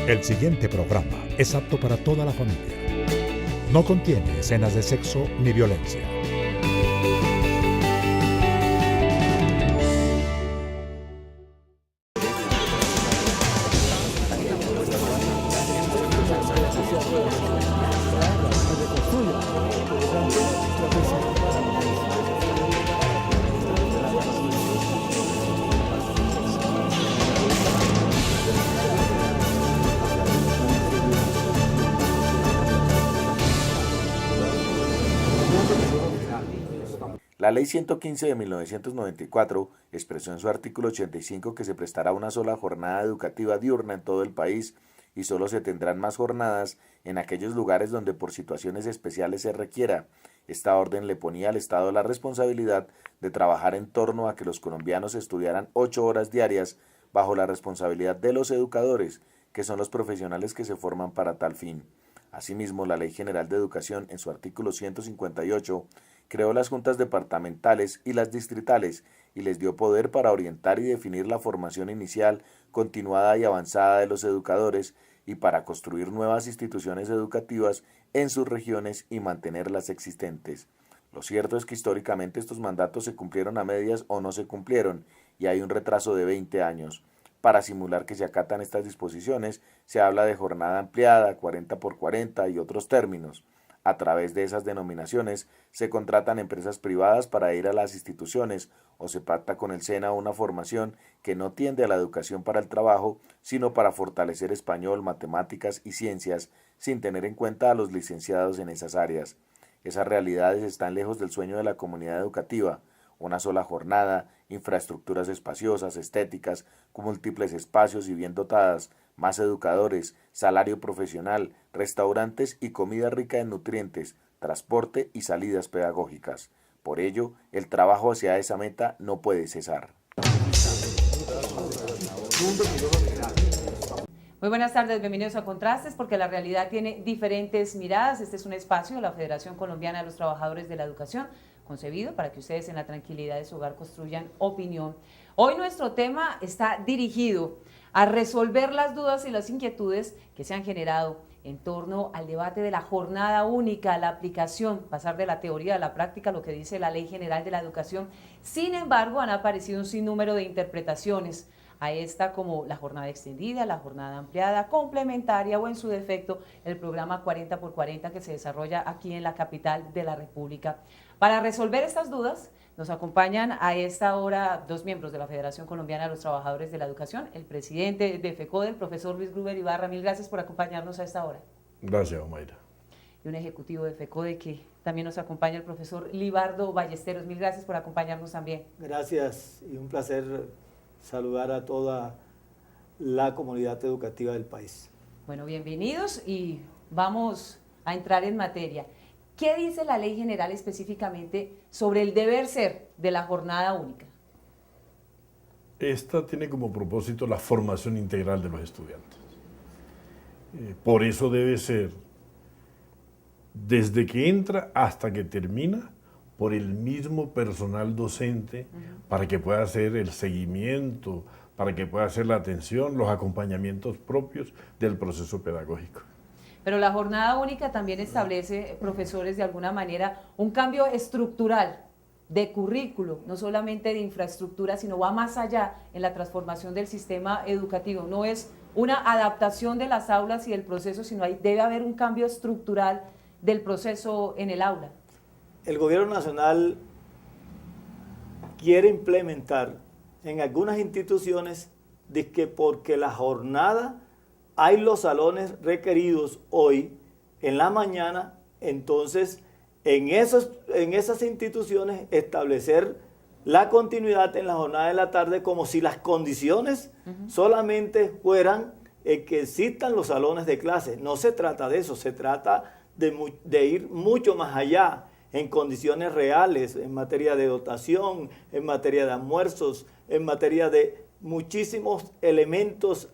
El siguiente programa es apto para toda la familia. No contiene escenas de sexo ni violencia. La Ley 115 de 1994 expresó en su artículo 85 que se prestará una sola jornada educativa diurna en todo el país y solo se tendrán más jornadas en aquellos lugares donde por situaciones especiales se requiera. Esta orden le ponía al Estado la responsabilidad de trabajar en torno a que los colombianos estudiaran 8 horas diarias bajo la responsabilidad de los educadores, que son los profesionales que se forman para tal fin. Asimismo, la Ley General de Educación, en su artículo 158, creó las juntas departamentales y las distritales y les dio poder para orientar y definir la formación inicial, continuada y avanzada de los educadores y para construir nuevas instituciones educativas en sus regiones y mantener las existentes. Lo cierto es que históricamente estos mandatos se cumplieron a medias o no se cumplieron y hay un retraso de 20 años. Para simular que se acatan estas disposiciones, se habla de jornada ampliada, 40 por 40 y otros términos. A través de esas denominaciones se contratan empresas privadas para ir a las instituciones o se pacta con el SENA una formación que no tiende a la educación para el trabajo, sino para fortalecer español, matemáticas y ciencias, sin tener en cuenta a los licenciados en esas áreas. Esas realidades están lejos del sueño de la comunidad educativa. Una sola jornada, infraestructuras espaciosas, estéticas, con múltiples espacios y bien dotadas, más educadores, salario profesional, restaurantes y comida rica en nutrientes, transporte y salidas pedagógicas. Por ello, el trabajo hacia esa meta no puede cesar. Muy buenas tardes, bienvenidos a Contrastes, porque la realidad tiene diferentes miradas. Este es un espacio de la Federación Colombiana de los Trabajadores de la Educación, concebido para que ustedes en la tranquilidad de su hogar construyan opinión. Hoy nuestro tema está dirigido a resolver las dudas y las inquietudes que se han generado en torno al debate de la jornada única, la aplicación, pasar de la teoría a la práctica, lo que dice la Ley General de la Educación. Sin embargo, han aparecido un sinnúmero de interpretaciones a esta, como la jornada extendida, la jornada ampliada, complementaria o en su defecto el programa 40 por 40 que se desarrolla aquí en la capital de la República. Para resolver estas dudas nos acompañan a esta hora dos miembros de la Federación Colombiana de los Trabajadores de la Educación, el presidente de FECODE, el profesor Luis Gruber Ibarra. Mil gracias por acompañarnos a esta hora. Gracias, Omaira. Y un ejecutivo de FECODE que también nos acompaña, el profesor Libardo Ballesteros. Mil gracias por acompañarnos también. Gracias y un placer saludar a toda la comunidad educativa del país. Bueno, bienvenidos y vamos a entrar en materia. ¿Qué dice la Ley General específicamente sobre el deber ser de la jornada única? Esta tiene como propósito la formación integral de los estudiantes. Por eso debe ser desde que entra hasta que termina por el mismo personal docente para que pueda hacer el seguimiento, para que pueda hacer la atención, los acompañamientos propios del proceso pedagógico. Pero la jornada única también establece, profesores, de alguna manera, un cambio estructural de currículo, no solamente de infraestructura, sino va más allá en la transformación del sistema educativo. No es una adaptación de las aulas y del proceso, sino debe haber un cambio estructural del proceso en el aula. El gobierno nacional quiere implementar en algunas instituciones de que porque la jornada hay los salones requeridos hoy en la mañana, entonces en esas instituciones establecer la continuidad en la jornada de la tarde como si las condiciones solamente fueran que existan los salones de clase. No se trata de eso, se trata de ir mucho más allá en condiciones reales, en materia de dotación, en materia de almuerzos, en materia de muchísimos elementos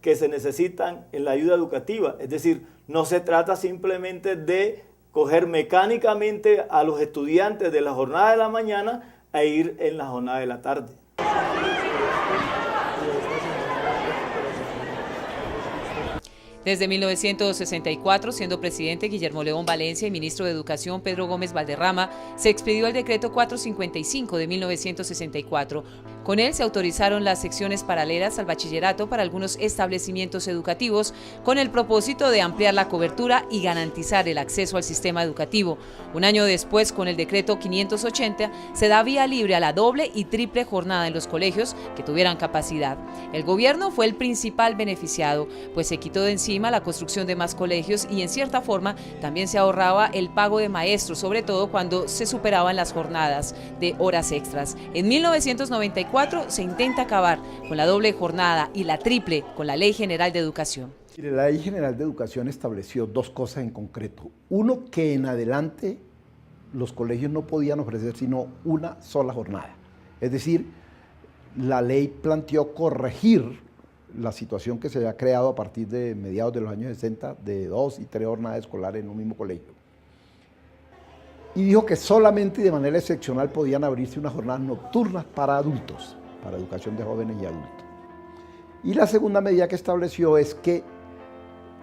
que se necesitan en la ayuda educativa. Es decir, no se trata simplemente de coger mecánicamente a los estudiantes de la jornada de la mañana e ir en la jornada de la tarde. Desde 1964, siendo presidente Guillermo León Valencia y ministro de Educación Pedro Gómez Valderrama, se expidió el decreto 455 de 1964. Con él se autorizaron las secciones paralelas al bachillerato para algunos establecimientos educativos con el propósito de ampliar la cobertura y garantizar el acceso al sistema educativo. Un año después, con el decreto 580, se da vía libre a la doble y triple jornada en los colegios que tuvieran capacidad. El gobierno fue el principal beneficiado, pues se quitó de encima la construcción de más colegios y en cierta forma también se ahorraba el pago de maestros, sobre todo cuando se superaban las jornadas de horas extras. En 1994 se intenta acabar con la doble jornada y la triple con la Ley General de Educación. La Ley General de Educación estableció dos cosas en concreto. Uno, que en adelante los colegios no podían ofrecer sino una sola jornada. Es decir, la ley planteó corregir la situación que se había creado a partir de mediados de los años 60 de 2 y 3 jornadas escolares en un mismo colegio. Y dijo que solamente y de manera excepcional podían abrirse unas jornadas nocturnas para adultos, para educación de jóvenes y adultos. Y la segunda medida que estableció es que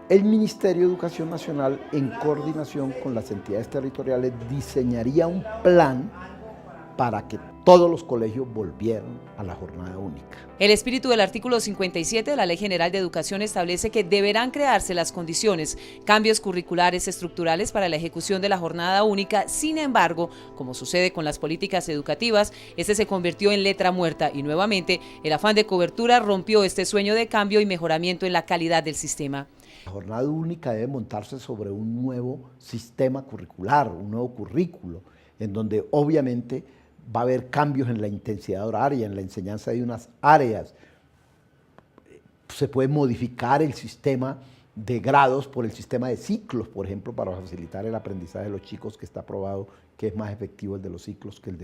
el Ministerio de Educación Nacional, en coordinación con las entidades territoriales, diseñaría un plan para que todos los colegios volvieran a la jornada única. El espíritu del artículo 57 de la Ley General de Educación establece que deberán crearse las condiciones, cambios curriculares estructurales para la ejecución de la jornada única. Sin embargo, como sucede con las políticas educativas, este se convirtió en letra muerta y nuevamente el afán de cobertura rompió este sueño de cambio y mejoramiento en la calidad del sistema. La jornada única debe montarse sobre un nuevo sistema curricular, un nuevo currículo, en donde obviamente va a haber cambios en la intensidad horaria, en la enseñanza de unas áreas. Se puede modificar el sistema de grados por el sistema de ciclos, por ejemplo, para facilitar el aprendizaje de los chicos, que está probado que es más efectivo el de los ciclos que el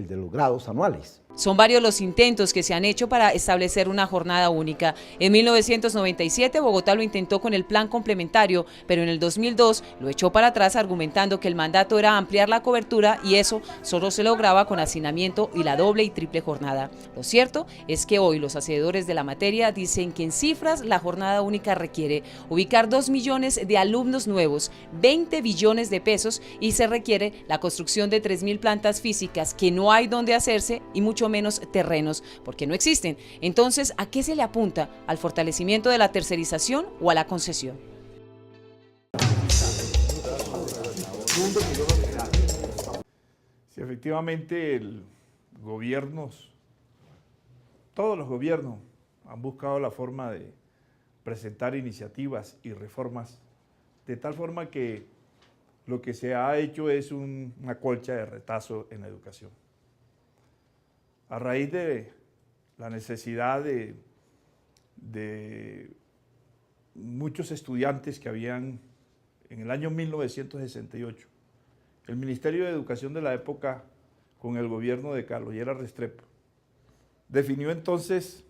de los grados anuales. Son varios los intentos que se han hecho para establecer una jornada única. En 1997 Bogotá lo intentó con el plan complementario, pero en el 2002 lo echó para atrás argumentando que el mandato era ampliar la cobertura y eso solo se lograba con hacinamiento y la doble y triple jornada. Lo cierto es que hoy los hacedores de la materia dicen que en cifras la jornada única requiere ubicar 2 millones de alumnos nuevos, 20 billones de pesos y se requiere la construcción de 3.000 plantas físicas que no hay donde hacerse y mucho menos terrenos, porque no existen. Entonces, ¿a qué se le apunta? ¿Al fortalecimiento de la tercerización o a la concesión? Sí, efectivamente, todos los gobiernos han buscado la forma de presentar iniciativas y reformas de tal forma que lo que se ha hecho es una colcha de retazo en la educación. A raíz de la necesidad de muchos estudiantes que habían en el año 1968, el Ministerio de Educación de la época, con el gobierno de Carlos Lleras Restrepo, definió entonces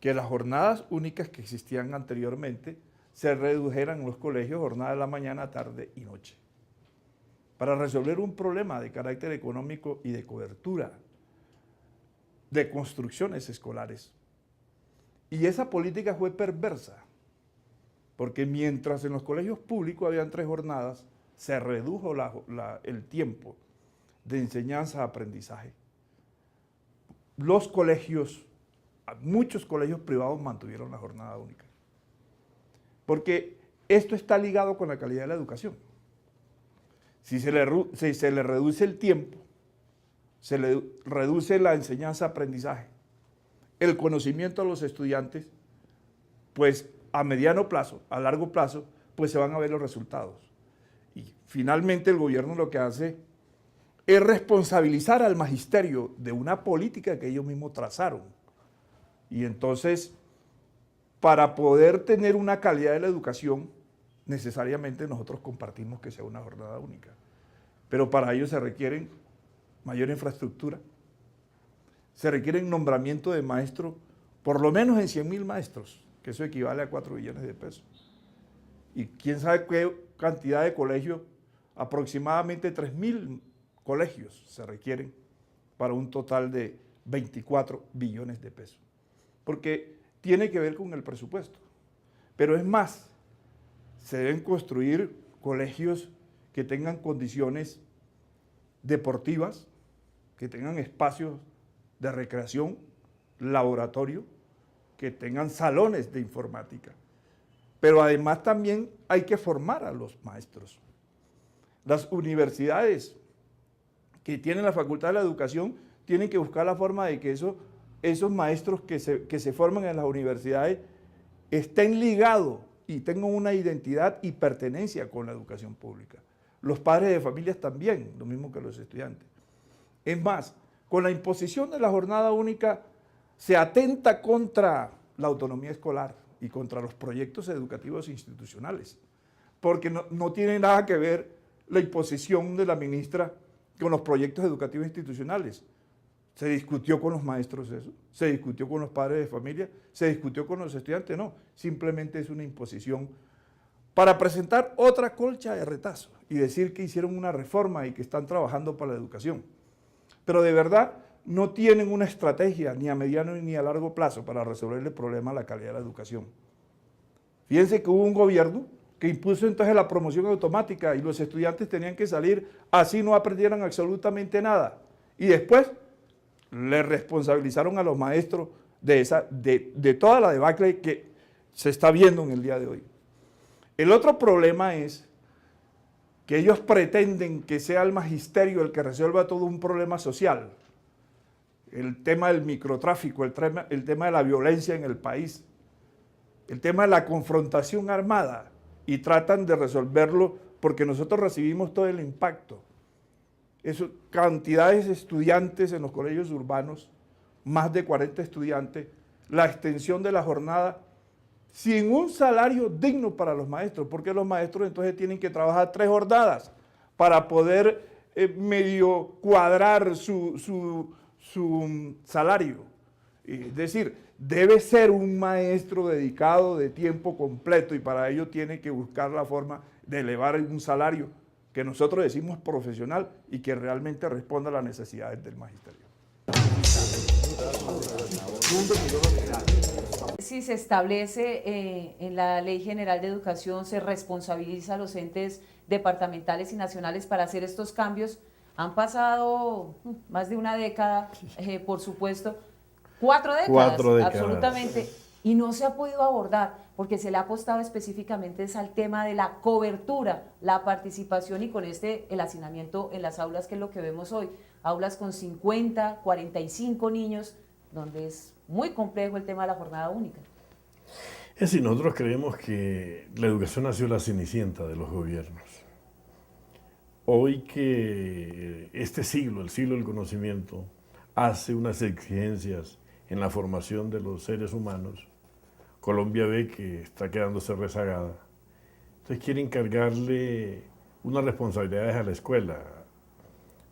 que las jornadas únicas que existían anteriormente se redujeran en los colegios jornada de la mañana, tarde y noche, para resolver un problema de carácter económico y de cobertura de construcciones escolares. Y esa política fue perversa, porque mientras en los colegios públicos habían 3 jornadas, se redujo el tiempo de enseñanza-aprendizaje. Muchos colegios privados mantuvieron la jornada única, porque esto está ligado con la calidad de la educación. Si se le reduce el tiempo, se le reduce la enseñanza-aprendizaje, el conocimiento a los estudiantes, pues a mediano plazo, a largo plazo, pues se van a ver los resultados. Y finalmente el gobierno lo que hace es responsabilizar al magisterio de una política que ellos mismos trazaron. Y entonces, para poder tener una calidad de la educación, necesariamente nosotros compartimos que sea una jornada única. Pero para ello se requieren mayor infraestructura, se requieren nombramiento de maestros, por lo menos en 100.000 maestros, que eso equivale a 4 billones de pesos. Y quién sabe qué cantidad de colegios, aproximadamente 3.000 colegios se requieren para un total de 24 billones de pesos. Porque tiene que ver con el presupuesto. Pero es más, se deben construir colegios que tengan condiciones deportivas, que tengan espacios de recreación, laboratorio, que tengan salones de informática. Pero además también hay que formar a los maestros. Las universidades que tienen la Facultad de la Educación tienen que buscar la forma de que esos maestros que se forman en las universidades estén ligados y tengan una identidad y pertenencia con la educación pública. Los padres de familias también, lo mismo que los estudiantes. Es más, con la imposición de la jornada única se atenta contra la autonomía escolar y contra los proyectos educativos institucionales, porque no tiene nada que ver la imposición de la ministra con los proyectos educativos institucionales. ¿Se discutió con los maestros eso? ¿Se discutió con los padres de familia? ¿Se discutió con los estudiantes? No, simplemente es una imposición para presentar otra colcha de retazo y decir que hicieron una reforma y que están trabajando para la educación. Pero de verdad no tienen una estrategia ni a mediano ni a largo plazo para resolver el problema de la calidad de la educación. Fíjense que hubo un gobierno que impuso entonces la promoción automática y los estudiantes tenían que salir así no aprendieran absolutamente nada. Y después le responsabilizaron a los maestros de toda la debacle que se está viendo en el día de hoy. El otro problema es que ellos pretenden que sea el magisterio el que resuelva todo un problema social. El tema del microtráfico, el tema de la violencia en el país, el tema de la confrontación armada, y tratan de resolverlo porque nosotros recibimos todo el impacto. Cantidades de estudiantes en los colegios urbanos, más de 40 estudiantes, la extensión de la jornada, sin un salario digno para los maestros, porque los maestros entonces tienen que trabajar 3 jornadas para poder medio cuadrar su salario. Es decir, debe ser un maestro dedicado de tiempo completo y para ello tiene que buscar la forma de elevar un salario que nosotros decimos profesional y que realmente responda a las necesidades del magisterio. Si se establece en la Ley General de Educación, se responsabiliza a los entes departamentales y nacionales para hacer estos cambios. Han pasado más de una década, por supuesto, 4 décadas, 4 décadas, absolutamente, y no se ha podido abordar porque se le ha apostado específicamente al tema de la cobertura, la participación y con el hacinamiento en las aulas, que es lo que vemos hoy, aulas con 50, 45 niños, donde es muy complejo el tema de la jornada única. Es decir, nosotros creemos que la educación ha sido la cenicienta de los gobiernos. Hoy que este siglo, el siglo del conocimiento, hace unas exigencias en la formación de los seres humanos, Colombia ve que está quedándose rezagada. Entonces quiere encargarle unas responsabilidades a la escuela,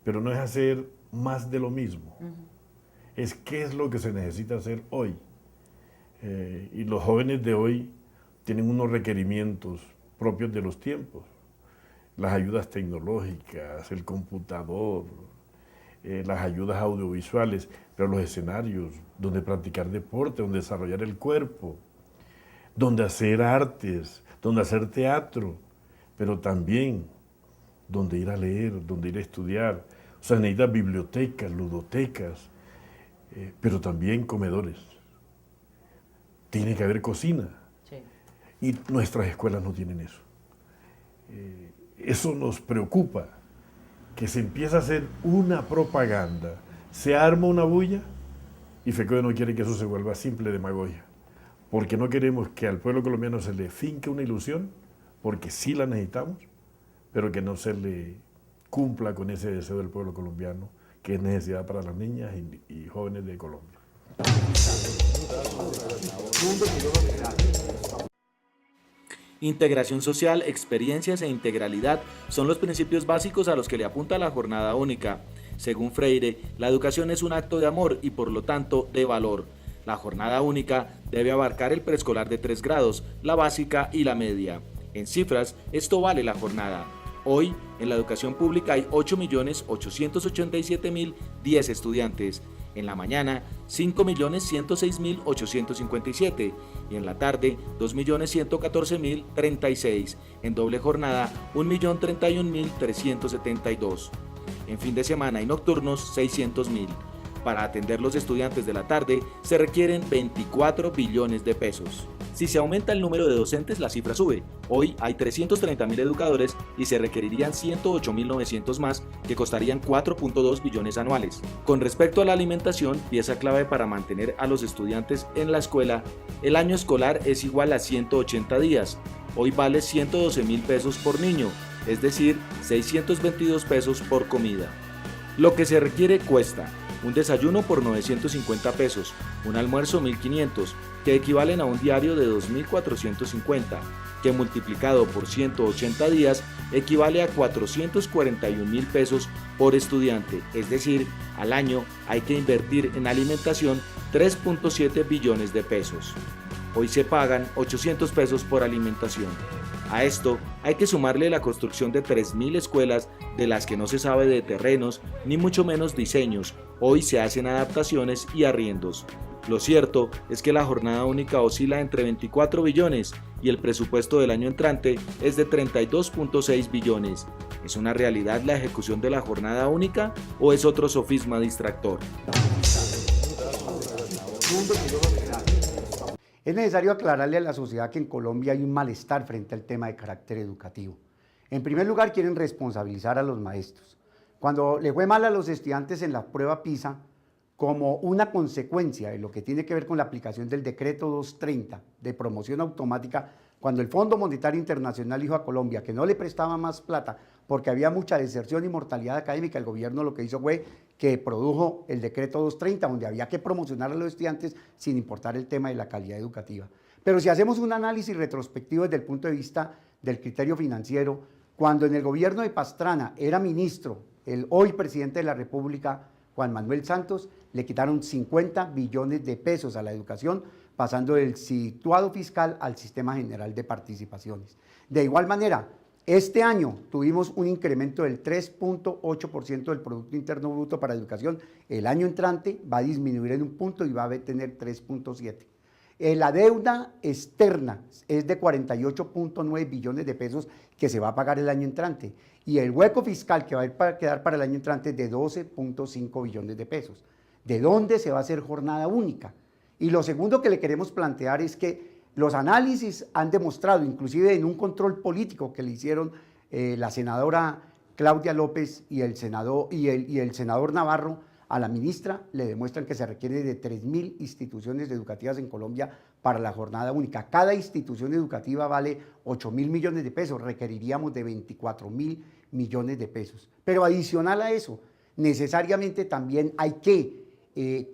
pero no es hacer más de lo mismo. Es qué es lo que se necesita hacer hoy. Y los jóvenes de hoy tienen unos requerimientos propios de los tiempos. Las ayudas tecnológicas, el computador, las ayudas audiovisuales, pero los escenarios donde practicar deporte, donde desarrollar el cuerpo, donde hacer artes, donde hacer teatro, pero también donde ir a leer, donde ir a estudiar. O sea, necesita bibliotecas, ludotecas, pero también comedores. Tiene que haber cocina. Sí. Y nuestras escuelas no tienen eso. Eso nos preocupa, que se empieza a hacer una propaganda, se arma una bulla y FECODE no quiere que eso se vuelva simple demagogia, porque no queremos que al pueblo colombiano se le finque una ilusión, porque sí la necesitamos, pero que no se le cumpla con ese deseo del pueblo colombiano, que es necesidad para las niñas y jóvenes de Colombia. Integración social, experiencias e integralidad son los principios básicos a los que le apunta la jornada única. Según Freire, la educación es un acto de amor y por lo tanto de valor. La jornada única debe abarcar el preescolar de 3 grados, la básica y la media. En cifras, esto vale la jornada. Hoy, en la educación pública hay 8.887.010 estudiantes. En la mañana, 5.106.857 y en la tarde, 2.114.036. En doble jornada, 1.031.372. En fin de semana y nocturnos, 600.000. Para atender los estudiantes de la tarde, se requieren 24 billones de pesos. Si se aumenta el número de docentes, la cifra sube. Hoy hay 330.000 educadores y se requerirían 108.900 más, que costarían 4.2 billones anuales. Con respecto a la alimentación, pieza clave para mantener a los estudiantes en la escuela, el año escolar es igual a 180 días. Hoy vale 112.000 pesos por niño, es decir, 622 pesos por comida. Lo que se requiere cuesta un desayuno por 950 pesos, un almuerzo 1.500, que equivalen a un diario de 2.450, que multiplicado por 180 días equivale a 441.000 pesos por estudiante, es decir, al año hay que invertir en alimentación 3.7 billones de pesos. Hoy se pagan 800 pesos por alimentación. A esto hay que sumarle la construcción de 3.000 escuelas de las que no se sabe de terrenos, ni mucho menos diseños. Hoy se hacen adaptaciones y arriendos. Lo cierto es que la jornada única oscila entre 24 billones y el presupuesto del año entrante es de 32.6 billones. ¿Es una realidad la ejecución de la jornada única o es otro sofisma distractor? Es necesario aclararle a la sociedad que en Colombia hay un malestar frente al tema de carácter educativo. En primer lugar, quieren responsabilizar a los maestros. Cuando le fue mal a los estudiantes en la prueba PISA, como una consecuencia de lo que tiene que ver con la aplicación del decreto 230 de promoción automática, cuando el Fondo Monetario Internacional dijo a Colombia que no le prestaba más plata porque había mucha deserción y mortalidad académica, el gobierno lo que hizo fue que produjo el decreto 230, donde había que promocionar a los estudiantes sin importar el tema de la calidad educativa. Pero si hacemos un análisis retrospectivo desde el punto de vista del criterio financiero, cuando en el gobierno de Pastrana era ministro, el hoy presidente de la República, Juan Manuel Santos, le quitaron 50 billones de pesos a la educación, pasando del situado fiscal al sistema general de participaciones. De igual manera, este año tuvimos un incremento del 3.8% del Producto Interno Bruto para educación. El año entrante va a disminuir en un punto y va a tener 3.7%. La deuda externa es de 48.9 billones de pesos que se va a pagar el año entrante y el hueco fiscal que va a quedar para el año entrante es de 12.5 billones de pesos. ¿De dónde se va a hacer jornada única? Y lo segundo que le queremos plantear es que los análisis han demostrado, inclusive en un control político que le hicieron la senadora Claudia López y el senador Navarro a la ministra, le demuestran que se requiere de 3.000 instituciones educativas en Colombia para la jornada única. Cada institución educativa vale 8.000 millones de pesos, requeriríamos de 24.000 millones de pesos. Pero adicional a eso, necesariamente también hay que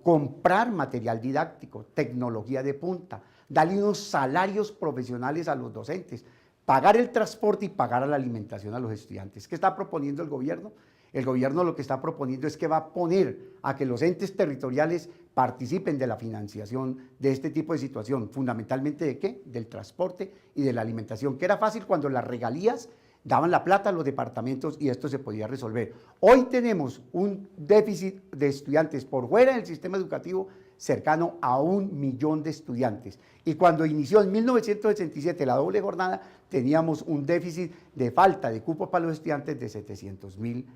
comprar material didáctico, tecnología de punta, darle unos salarios profesionales a los docentes, pagar el transporte y pagar la alimentación a los estudiantes. ¿Qué está proponiendo el gobierno? El gobierno lo que está proponiendo es que va a poner a que los entes territoriales participen de la financiación de este tipo de situación, fundamentalmente ¿de qué? Del transporte y de la alimentación, que era fácil cuando las regalías daban la plata a los departamentos y esto se podía resolver. Hoy tenemos un déficit de estudiantes por fuera del sistema educativo cercano a 1 millón de estudiantes. Y cuando inició en 1967 la doble jornada, teníamos un déficit de falta de cupos para los estudiantes de 700.000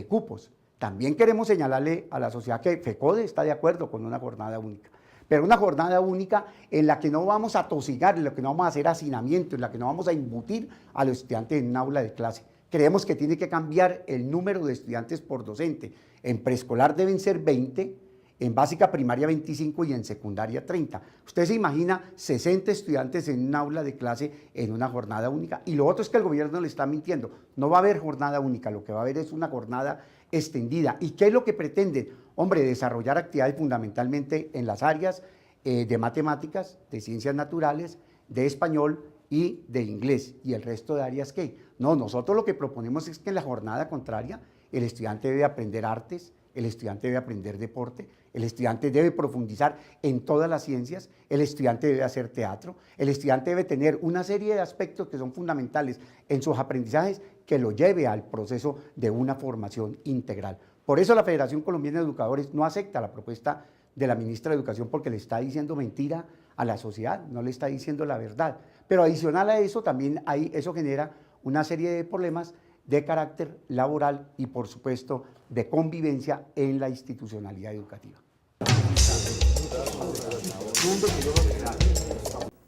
cupos. También queremos señalarle a la sociedad que FECODE está de acuerdo con una jornada única, pero una jornada única en la que no vamos a tosigar, en la que no vamos a hacer hacinamiento, en la que no vamos a embutir a los estudiantes en un aula de clase. Creemos que tiene que cambiar el número de estudiantes por docente. En preescolar deben ser 20, en básica primaria 25 y en secundaria 30. Usted se imagina 60 estudiantes en un aula de clase en una jornada única. Y lo otro es que el gobierno le está mintiendo. No va a haber jornada única, lo que va a haber es una jornada extendida. ¿Y qué es lo que pretenden? Hombre, desarrollar actividades fundamentalmente en las áreas de matemáticas, de ciencias naturales, de español y de inglés. ¿Y el resto de áreas qué? No, nosotros lo que proponemos es que en la jornada contraria el estudiante debe aprender artes, el estudiante debe aprender deporte, el estudiante debe profundizar en todas las ciencias, el estudiante debe hacer teatro, el estudiante debe tener una serie de aspectos que son fundamentales en sus aprendizajes que lo lleve al proceso de una formación integral. Por eso la Federación Colombiana de Educadores no acepta la propuesta de la ministra de Educación porque le está diciendo mentira a la sociedad, no le está diciendo la verdad. Pero adicional a eso también eso genera una serie de problemas de carácter laboral y por supuesto de convivencia en la institucionalidad educativa.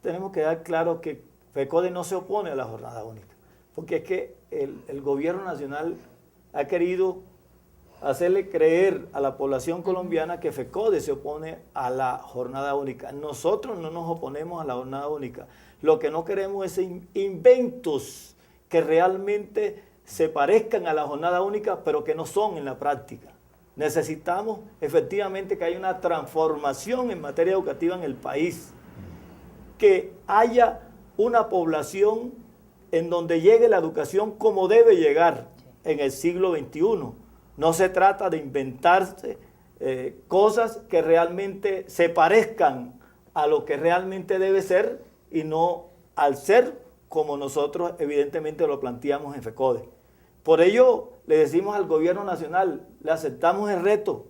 Tenemos que dar claro que FECODE no se opone a la jornada única, porque es que el gobierno nacional ha querido hacerle creer a la población colombiana que FECODE se opone a la jornada única. Nosotros no nos oponemos a la jornada única. Lo que no queremos es inventos que realmente se parezcan a la jornada única, pero que no son en la práctica. Necesitamos efectivamente que haya una transformación en materia educativa en el país, que haya una población en donde llegue la educación como debe llegar en el siglo XXI. No se trata de inventarse cosas que realmente se parezcan a lo que realmente debe ser y no al ser como nosotros evidentemente lo planteamos en FECODE. Por ello le decimos al gobierno nacional, le aceptamos el reto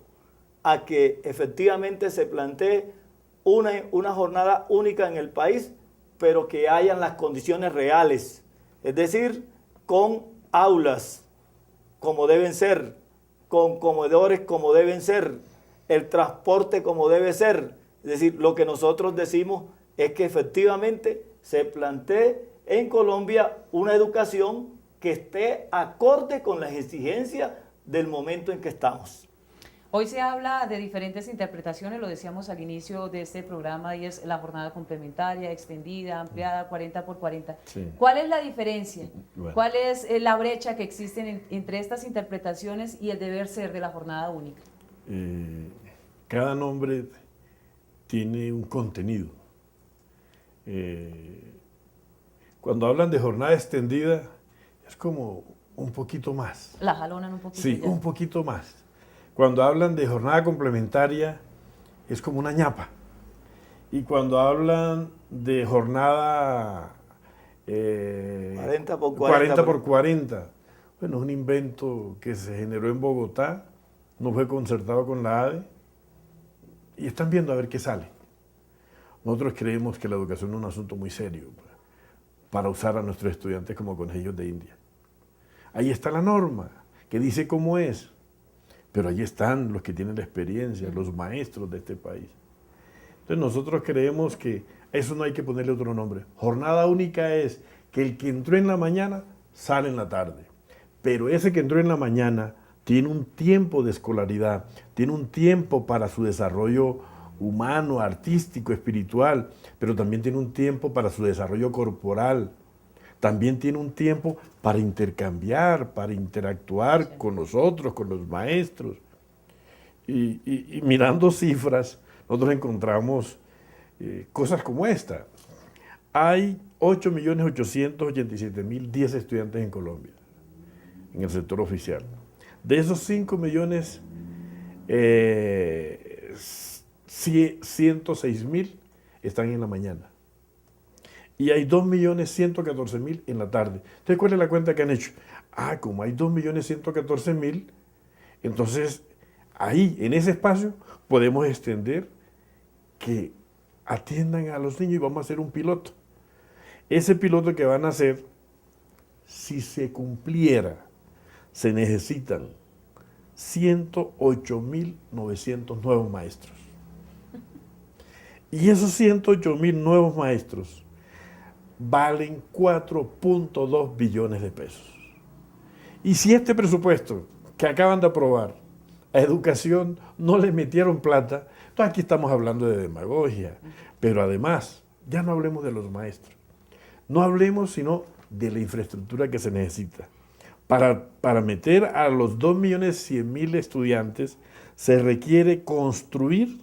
a que efectivamente se plantee una jornada única en el país, pero que hayan las condiciones reales, es decir, con aulas como deben ser, con comedores como deben ser, el transporte como debe ser. Es decir, lo que nosotros decimos es que efectivamente se plantee en Colombia una educación que esté acorde con las exigencias del momento en que estamos. Hoy se habla de diferentes interpretaciones, lo decíamos al inicio de este programa, y es la jornada complementaria, extendida, ampliada, 40 por 40. Sí. ¿Cuál es la diferencia? Bueno. ¿Cuál es la brecha que existe entre estas interpretaciones y el deber ser de la jornada única? Cada nombre tiene un contenido. Cuando hablan de jornada extendida, es como un poquito más. La jalonan un poquito. Sí, ya. Un poquito más. Cuando hablan de jornada complementaria, es como una ñapa. Y cuando hablan de jornada 40 por 40, bueno, es un invento que se generó en Bogotá, no fue concertado con la ADE, y están viendo a ver qué sale. Nosotros creemos que la educación es un asunto muy serio para usar a nuestros estudiantes como conejillos de India. Ahí está la norma, que dice cómo es. Pero ahí están los que tienen la experiencia, los maestros de este país. Entonces nosotros creemos que eso no hay que ponerle otro nombre. Jornada única es que el que entró en la mañana sale en la tarde. Pero ese que entró en la mañana tiene un tiempo de escolaridad, tiene un tiempo para su desarrollo humano, artístico, espiritual, pero también tiene un tiempo para su desarrollo corporal. También tiene un tiempo para intercambiar, para interactuar con nosotros, con los maestros. Y mirando cifras, nosotros encontramos cosas como esta. Hay 8.887.010 estudiantes en Colombia, en el sector oficial. De esos 5.106.000 están en la mañana. Y hay 2.114.000 en la tarde. Entonces, ¿cuál es la cuenta que han hecho? Como hay 2.114.000, entonces ahí, en ese espacio, podemos extender que atiendan a los niños y vamos a hacer un piloto. Ese piloto que van a hacer, si se cumpliera, se necesitan 108.900 nuevos maestros. Y esos 108.000 nuevos maestros valen 4.2 billones de pesos. Y si este presupuesto que acaban de aprobar a educación no le metieron plata, entonces aquí estamos hablando de demagogia. Pero además, ya no hablemos de los maestros, no hablemos sino de la infraestructura que se necesita. Para meter a los 2.100.000 estudiantes se requiere construir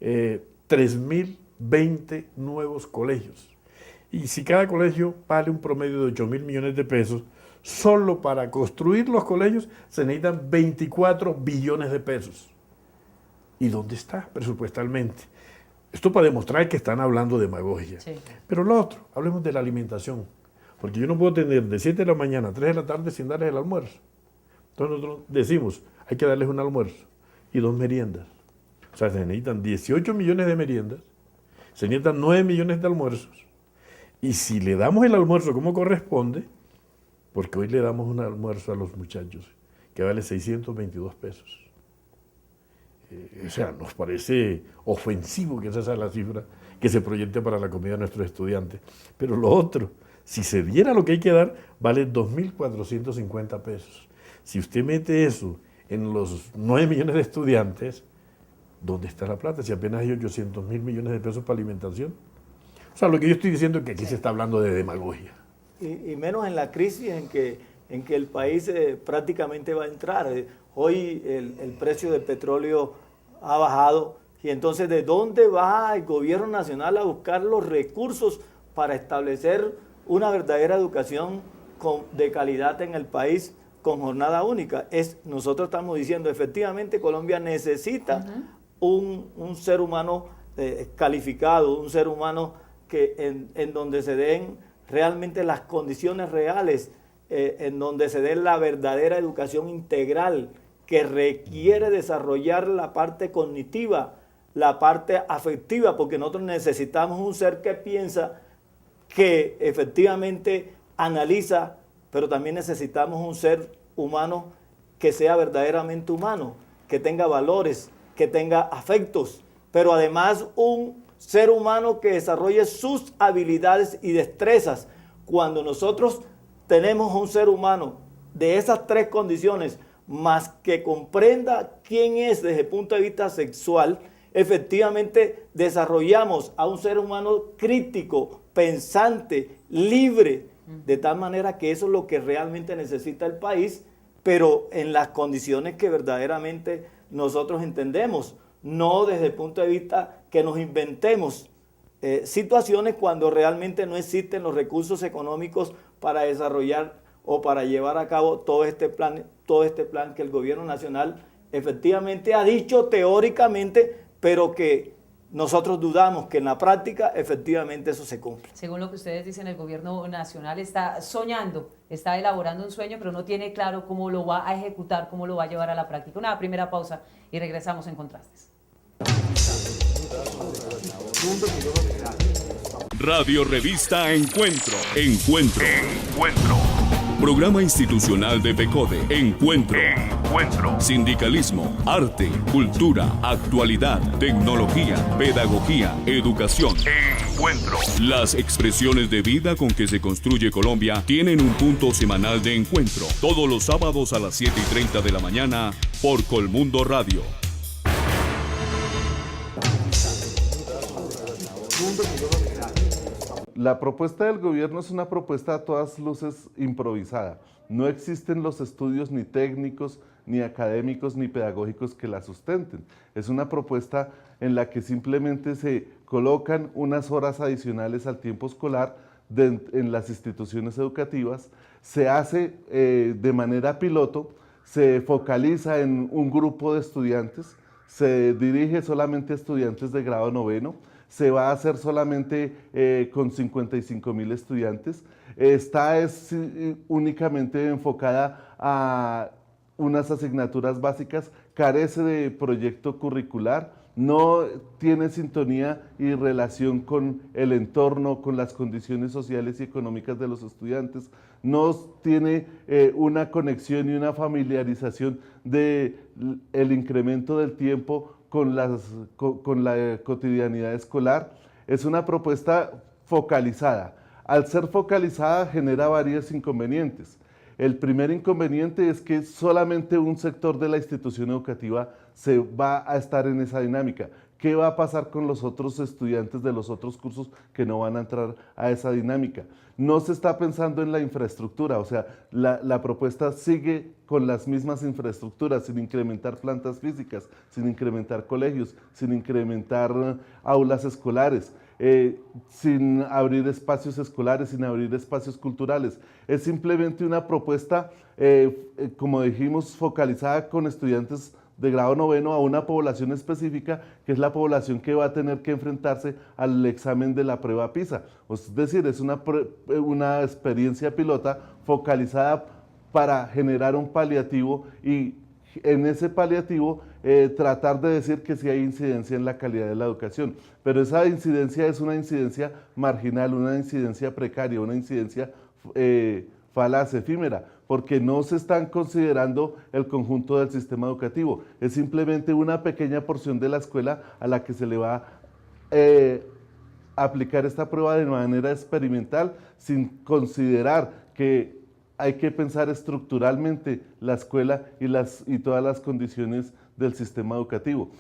3.020 nuevos colegios. Y si cada colegio vale un promedio de 8.000 millones de pesos, solo para construir los colegios se necesitan 24 billones de pesos. ¿Y dónde está presupuestalmente? Esto para demostrar que están hablando de demagogia. Sí. Pero lo otro, hablemos de la alimentación. Porque yo no puedo tener de 7 de la mañana a 3 de la tarde sin darles el almuerzo. Entonces nosotros decimos, hay que darles un almuerzo y 2 meriendas. O sea, se necesitan 18 millones de meriendas, se necesitan 9 millones de almuerzos. Y si le damos el almuerzo como corresponde, porque hoy le damos un almuerzo a los muchachos que vale 622 pesos. O sea, nos parece ofensivo que esa sea la cifra que se proyecte para la comida de nuestros estudiantes. Pero lo otro, si se diera lo que hay que dar, vale 2.450 pesos. Si usted mete eso en los 9 millones de estudiantes, ¿dónde está la plata? Si apenas hay 800.000 millones de pesos para alimentación. O sea, lo que yo estoy diciendo es que aquí se está hablando de demagogia. Y menos en la crisis en que el país prácticamente va a entrar. Hoy el precio del petróleo ha bajado y entonces ¿de dónde va el gobierno nacional a buscar los recursos para establecer una verdadera educación de calidad en el país con jornada única? Nosotros estamos diciendo, efectivamente Colombia necesita un ser humano calificado, un ser humano que en donde se den realmente las condiciones reales, en donde se dé la verdadera educación integral que requiere desarrollar la parte cognitiva, la parte afectiva, porque nosotros necesitamos un ser que piensa, que efectivamente analiza, pero también necesitamos un ser humano que sea verdaderamente humano, que tenga valores, que tenga afectos, pero además un ser humano que desarrolle sus habilidades y destrezas. Cuando nosotros tenemos un ser humano de esas 3 condiciones, más que comprenda quién es desde el punto de vista sexual, efectivamente desarrollamos a un ser humano crítico, pensante, libre, de tal manera que eso es lo que realmente necesita el país, pero en las condiciones que verdaderamente nosotros entendemos, no desde el punto de vista que nos inventemos situaciones cuando realmente no existen los recursos económicos para desarrollar o para llevar a cabo todo este plan que el gobierno nacional efectivamente ha dicho teóricamente, pero que nosotros dudamos que en la práctica efectivamente eso se cumple. Según lo que ustedes dicen, el gobierno nacional está soñando, está elaborando un sueño, pero no tiene claro cómo lo va a ejecutar, cómo lo va a llevar a la práctica. Una primera pausa y regresamos en Contrastes. Radio Revista Encuentro. Programa institucional de PECODE. Encuentro. Sindicalismo, arte, cultura, actualidad, tecnología, pedagogía, educación. Encuentro. Las expresiones de vida con que se construye Colombia tienen un punto semanal de encuentro. Todos los sábados a las 7:30 de la mañana por Colmundo Radio. La propuesta del gobierno es una propuesta a todas luces improvisada. No existen los estudios ni técnicos, ni académicos, ni pedagógicos que la sustenten. Es una propuesta en la que simplemente se colocan unas horas adicionales al tiempo escolar en las instituciones educativas, se hace de manera piloto, se focaliza en un grupo de estudiantes, se dirige solamente a estudiantes de grado 9º, se va a hacer solamente con 55.000 estudiantes. Esta es únicamente enfocada a unas asignaturas básicas, carece de proyecto curricular, no tiene sintonía y relación con el entorno, con las condiciones sociales y económicas de los estudiantes, no tiene una conexión y una familiarización del incremento del tiempo con la cotidianidad escolar. Es una propuesta focalizada. Al ser focalizada genera varios inconvenientes. El primer inconveniente es que solamente un sector de la institución educativa se va a estar en esa dinámica. ¿Qué va a pasar con los otros estudiantes de los otros cursos que no van a entrar a esa dinámica? No se está pensando en la infraestructura, o sea, la propuesta sigue con las mismas infraestructuras, sin incrementar plantas físicas, sin incrementar colegios, sin incrementar aulas escolares, sin abrir espacios escolares, sin abrir espacios culturales. Es simplemente una propuesta, como dijimos, focalizada con estudiantes de grado 9º a una población específica, que es la población que va a tener que enfrentarse al examen de la prueba PISA. Es decir, es una experiencia pilota focalizada para generar un paliativo y en ese paliativo tratar de decir que sí hay incidencia en la calidad de la educación. Pero esa incidencia es una incidencia marginal, una incidencia precaria, una incidencia falaz, efímera, porque no se están considerando el conjunto del sistema educativo. Es simplemente una pequeña porción de la escuela a la que se le va a aplicar esta prueba de manera experimental sin considerar que hay que pensar estructuralmente la escuela y todas las condiciones del sistema educativo.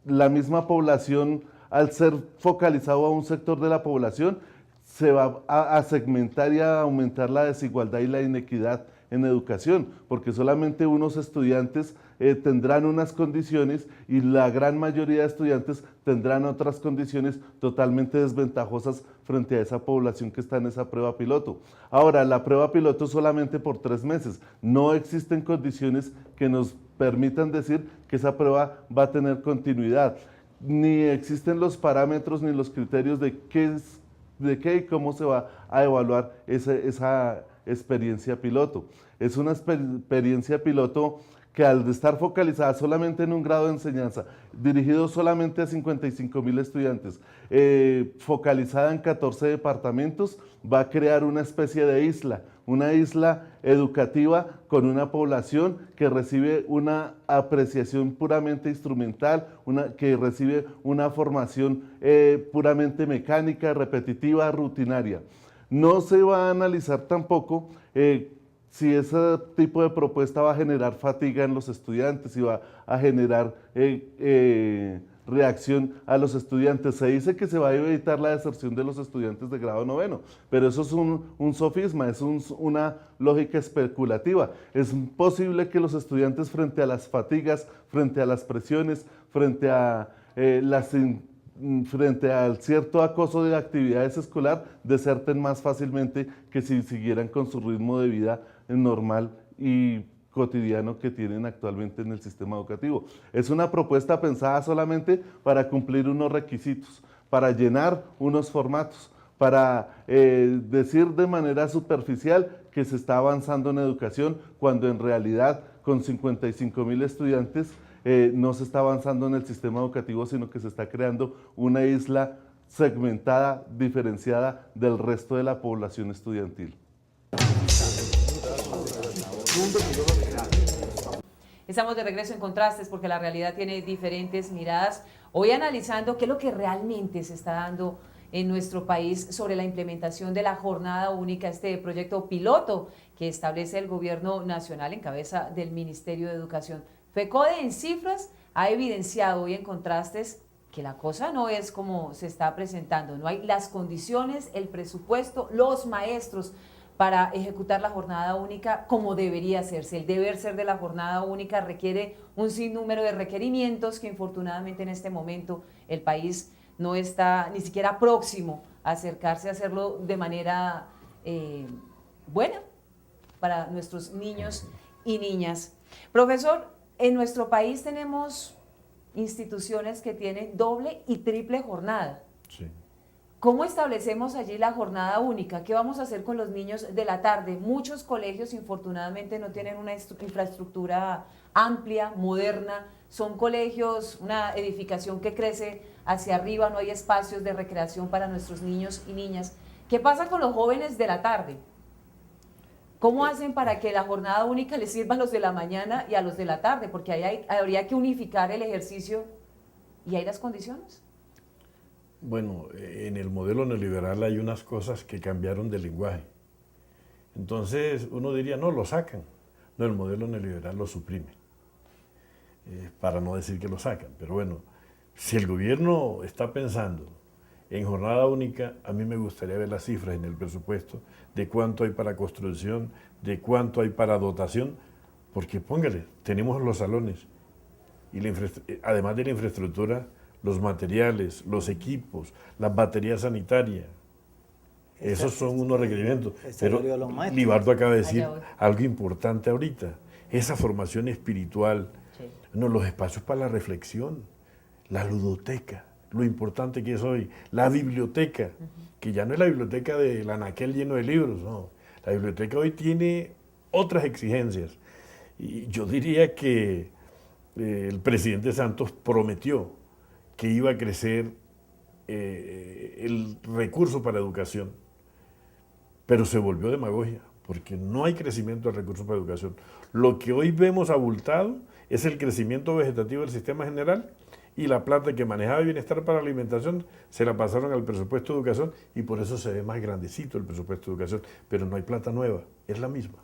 La misma población, al ser focalizado a un sector de la población, se va a segmentar y a aumentar la desigualdad y la inequidad en educación, porque solamente unos estudiantes tendrán unas condiciones y la gran mayoría de estudiantes tendrán otras condiciones totalmente desventajosas frente a esa población que está en esa prueba piloto. Ahora, la prueba piloto es solamente por 3 meses. No existen condiciones que nos permitan decir que esa prueba va a tener continuidad. Ni existen los parámetros ni los criterios de qué y cómo se va a evaluar esa experiencia piloto. Es una experiencia piloto que al estar focalizada solamente en un grado de enseñanza, dirigido solamente a 55.000 estudiantes, focalizada en 14 departamentos, va a crear una especie de isla, una isla educativa con una población que recibe una apreciación puramente instrumental, que recibe una formación puramente mecánica, repetitiva, rutinaria. No se va a analizar tampoco si ese tipo de propuesta va a generar fatiga en los estudiantes, si va a generar reacción a los estudiantes. Se dice que se va a evitar la deserción de los estudiantes de grado 9, pero eso es un sofisma, es una lógica especulativa. Es posible que los estudiantes frente a las fatigas, frente a las presiones, frente al cierto acoso de actividades escolar, deserten más fácilmente que si siguieran con su ritmo de vida normal y cotidiano que tienen actualmente en el sistema educativo. Es una propuesta pensada solamente para cumplir unos requisitos, para llenar unos formatos, para decir de manera superficial que se está avanzando en educación, cuando en realidad con 55.000 estudiantes no se está avanzando en el sistema educativo, sino que se está creando una isla segmentada, diferenciada del resto de la población estudiantil. Estamos de regreso en Contrastes porque la realidad tiene diferentes miradas. Hoy analizando qué es lo que realmente se está dando en nuestro país sobre la implementación de la jornada única, este proyecto piloto que establece el gobierno nacional en cabeza del Ministerio de Educación. FECODE en cifras ha evidenciado hoy en Contrastes que la cosa no es como se está presentando, no hay las condiciones, el presupuesto, los maestros para ejecutar la jornada única como debería hacerse. El deber ser de la jornada única requiere un sinnúmero de requerimientos que infortunadamente en este momento el país no está ni siquiera próximo a acercarse a hacerlo de manera buena para nuestros niños y niñas. Profesor, en nuestro país tenemos instituciones que tienen doble y triple jornada. Sí. ¿Cómo establecemos allí la jornada única? ¿Qué vamos a hacer con los niños de la tarde? Muchos colegios, infortunadamente, no tienen una infraestructura amplia, moderna. Son colegios, una edificación que crece hacia arriba, no hay espacios de recreación para nuestros niños y niñas. ¿Qué pasa con los jóvenes de la tarde? ¿Cómo hacen para que la jornada única les sirva a los de la mañana y a los de la tarde? Porque ahí habría que unificar el ejercicio y hay las condiciones. Bueno, en el modelo neoliberal hay unas cosas que cambiaron de lenguaje. Entonces uno diría, no, lo sacan. No, el modelo neoliberal lo suprime. Para no decir que lo sacan. Pero bueno, si el gobierno está pensando en jornada única, a mí me gustaría ver las cifras en el presupuesto de cuánto hay para construcción, de cuánto hay para dotación, porque póngale, tenemos los salones y además de la infraestructura, los materiales, los equipos, las baterías sanitarias. Esos son unos requerimientos. Pero Libardo acaba de decir algo importante ahorita, esa formación espiritual, no, los espacios para la reflexión, la ludoteca, lo importante que es hoy, la biblioteca, que ya no es la biblioteca del anaquel lleno de libros, no. La biblioteca hoy tiene otras exigencias. Y yo diría que el presidente Santos prometió que iba a crecer el recurso para educación, pero se volvió demagogia, porque no hay crecimiento del recurso para educación. Lo que hoy vemos abultado es el crecimiento vegetativo del sistema general, y la plata que manejaba bienestar para la alimentación se la pasaron al presupuesto de educación, y por eso se ve más grandecito el presupuesto de educación, pero no hay plata nueva, es la misma.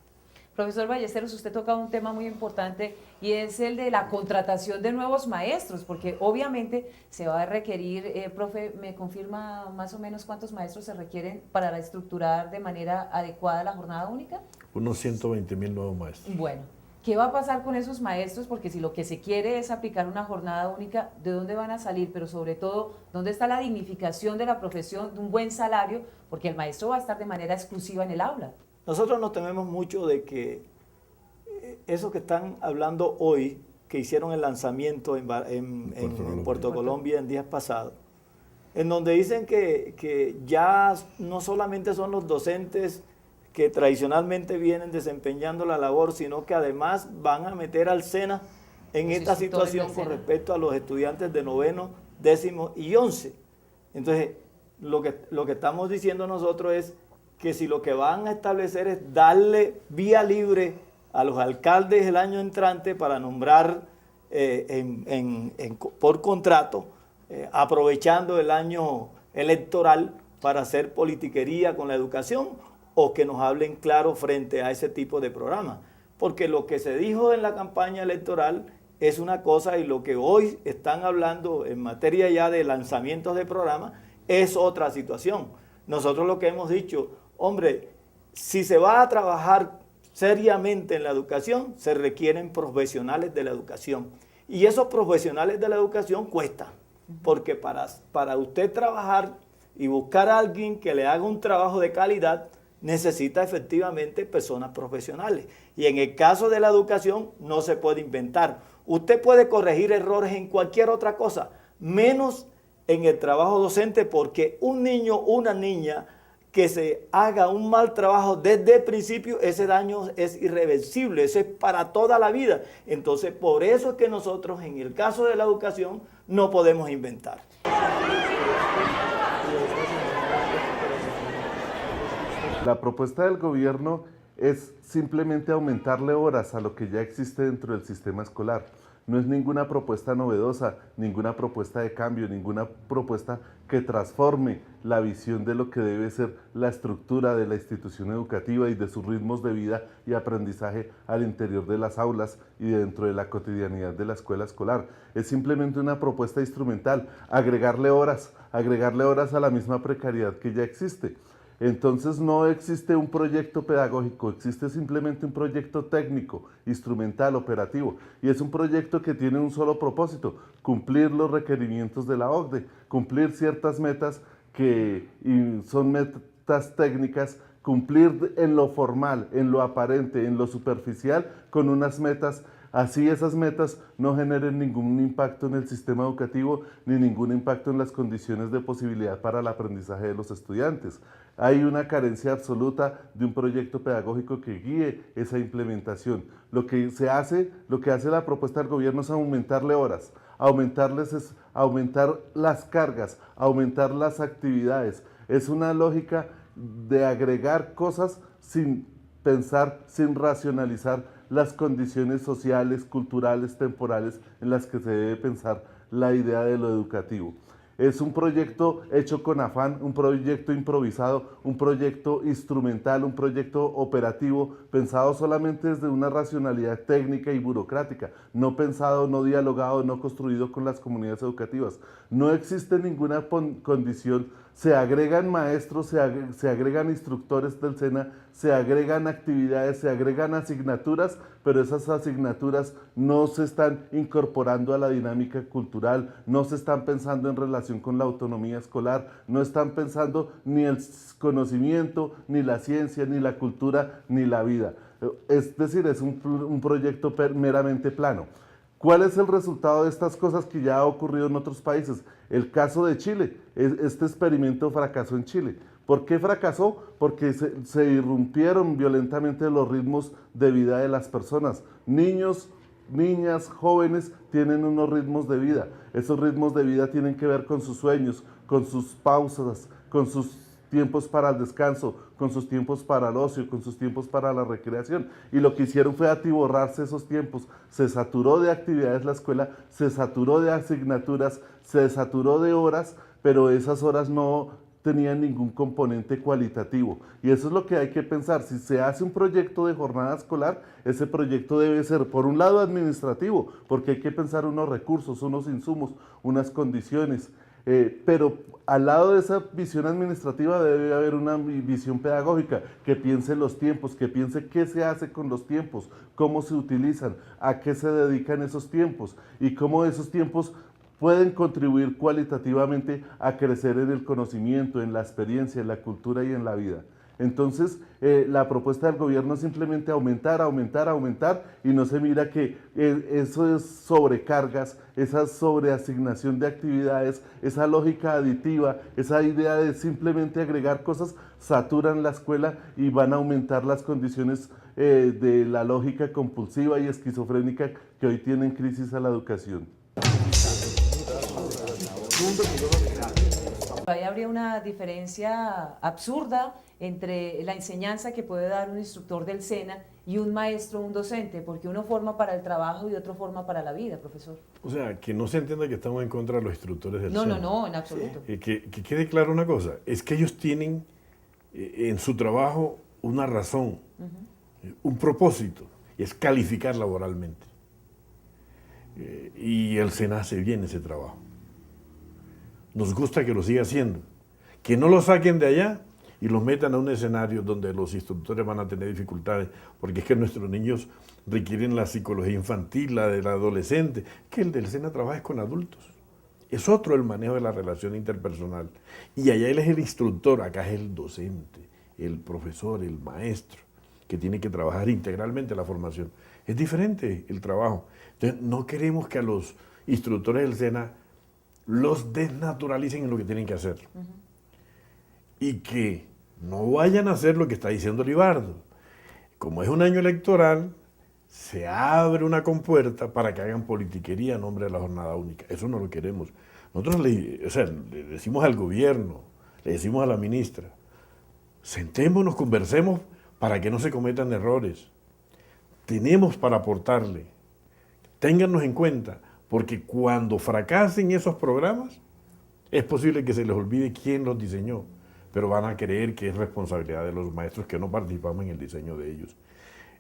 Profesor Ballesteros, usted toca un tema muy importante y es el de la contratación de nuevos maestros, porque obviamente se va a requerir, profe, ¿me confirma más o menos cuántos maestros se requieren para estructurar de manera adecuada la jornada única? Unos 120.000 nuevos maestros. Bueno, ¿qué va a pasar con esos maestros? Porque si lo que se quiere es aplicar una jornada única, ¿de dónde van a salir? Pero sobre todo, ¿dónde está la dignificación de la profesión, de un buen salario? Porque el maestro va a estar de manera exclusiva en el aula. Nosotros nos tememos mucho de que eso que están hablando hoy, que hicieron el lanzamiento en Puerto Colombia en días pasados, en donde dicen que ya no solamente son los docentes que tradicionalmente vienen desempeñando la labor, sino que además van a meter al SENA en esta situación con respecto a los estudiantes de 9º, 10º y 11. Entonces, lo que estamos diciendo nosotros es que si lo que van a establecer es darle vía libre a los alcaldes el año entrante para nombrar por contrato, aprovechando el año electoral para hacer politiquería con la educación, o que nos hablen claro frente a ese tipo de programas. Porque lo que se dijo en la campaña electoral es una cosa, y lo que hoy están hablando en materia ya de lanzamientos de programas es otra situación. Nosotros lo que hemos dicho, hombre, si se va a trabajar seriamente en la educación, se requieren profesionales de la educación. Y esos profesionales de la educación cuestan, porque para usted trabajar y buscar a alguien que le haga un trabajo de calidad, necesita efectivamente personas profesionales. Y en el caso de la educación no se puede inventar. Usted puede corregir errores en cualquier otra cosa, menos en el trabajo docente, porque un niño, una niña que se haga un mal trabajo desde el principio, ese daño es irreversible, eso es para toda la vida. Entonces, por eso es que nosotros, en el caso de la educación, no podemos inventar. La propuesta del gobierno es simplemente aumentarle horas a lo que ya existe dentro del sistema escolar. No es ninguna propuesta novedosa, ninguna propuesta de cambio, ninguna propuesta que transforme la visión de lo que debe ser la estructura de la institución educativa y de sus ritmos de vida y aprendizaje al interior de las aulas y dentro de la cotidianidad de la escuela escolar. Es simplemente una propuesta instrumental, agregarle horas a la misma precariedad que ya existe. Entonces no existe un proyecto pedagógico, existe simplemente un proyecto técnico, instrumental, operativo, y es un proyecto que tiene un solo propósito: cumplir los requerimientos de la OCDE, cumplir ciertas metas que son metas técnicas, cumplir en lo formal, en lo aparente, en lo superficial, con unas metas. Así esas metas no generen ningún impacto en el sistema educativo ni ningún impacto en las condiciones de posibilidad para el aprendizaje de los estudiantes. Hay una carencia absoluta de un proyecto pedagógico que guíe esa implementación. Lo que hace la propuesta del gobierno es aumentarle horas, aumentar las cargas, aumentar las actividades. Es una lógica de agregar cosas sin pensar, sin racionalizar las condiciones sociales, culturales, temporales en las que se debe pensar la idea de lo educativo. Es un proyecto hecho con afán, un proyecto improvisado, un proyecto instrumental, un proyecto operativo, pensado solamente desde una racionalidad técnica y burocrática, no pensado, no dialogado, no construido con las comunidades educativas. No existe ninguna condición. Se agregan maestros, se agregan instructores del SENA, se agregan actividades, se agregan asignaturas, pero esas asignaturas no se están incorporando a la dinámica cultural, no se están pensando en relación con la autonomía escolar, no están pensando ni el conocimiento, ni la ciencia, ni la cultura, ni la vida. Es decir, es un proyecto meramente plano. ¿Cuál es el resultado de estas cosas que ya ha ocurrido en otros países? El caso de Chile, este experimento fracasó en Chile, ¿Por qué fracasó? Porque se irrumpieron violentamente los ritmos de vida de las personas. Niños, niñas, jóvenes tienen unos ritmos de vida. Esos ritmos de vida tienen que ver con sus sueños, con sus pausas, con sus tiempos para el descanso, con sus tiempos para el ocio, con sus tiempos para la recreación. Y lo que hicieron fue atiborrarse esos tiempos. Se saturó de actividades la escuela, se saturó de asignaturas, se saturó de horas, pero esas horas no tenían ningún componente cualitativo. Y eso es lo que hay que pensar. Si se hace un proyecto de jornada escolar, ese proyecto debe ser, por un lado, administrativo, porque hay que pensar unos recursos, unos insumos, unas condiciones. Pero al lado de esa visión administrativa debe haber una visión pedagógica que piense los tiempos, que piense qué se hace con los tiempos, cómo se utilizan, a qué se dedican esos tiempos y cómo esos tiempos pueden contribuir cualitativamente a crecer en el conocimiento, en la experiencia, en la cultura y en la vida. Entonces, la propuesta del gobierno es simplemente aumentar, aumentar, aumentar, y no se mira que eso es sobrecargas, esa sobreasignación de actividades, esa lógica aditiva, esa idea de simplemente agregar cosas, saturan la escuela y van a aumentar las condiciones de la lógica compulsiva y esquizofrénica que hoy tienen crisis a la educación. Ahí habría una diferencia absurda entre la enseñanza que puede dar un instructor del SENA y un maestro, un docente, porque uno forma para el trabajo y otro forma para la vida, profesor. O sea, que no se entienda que estamos en contra de los instructores del SENA. No, en absoluto. Que quede claro una cosa, es que ellos tienen en su trabajo una razón, un propósito, y es calificar laboralmente. Y el SENA hace bien ese trabajo. Nos gusta que lo siga haciendo. Que no lo saquen de allá y los metan a un escenario donde los instructores van a tener dificultades, porque es que nuestros niños requieren la psicología infantil, la del adolescente, que el del SENA trabaja con adultos. Es otro el manejo de la relación interpersonal. Y allá él es el instructor, acá es el docente, el profesor, el maestro, que tiene que trabajar integralmente la formación. Es diferente el trabajo. Entonces, no queremos que a los instructores del SENA los desnaturalicen en lo que tienen que hacer. Y que no vayan a hacer lo que está diciendo Libardo. Como es un año electoral, se abre una compuerta para que hagan politiquería a nombre de la jornada única. Eso no lo queremos. Nosotros le decimos al gobierno, le decimos a la ministra, sentémonos, conversemos para que no se cometan errores. Tenemos para aportarle. Téngannos en cuenta. Porque cuando fracasen esos programas, es posible que se les olvide quién los diseñó, pero van a creer que es responsabilidad de los maestros que no participamos en el diseño de ellos.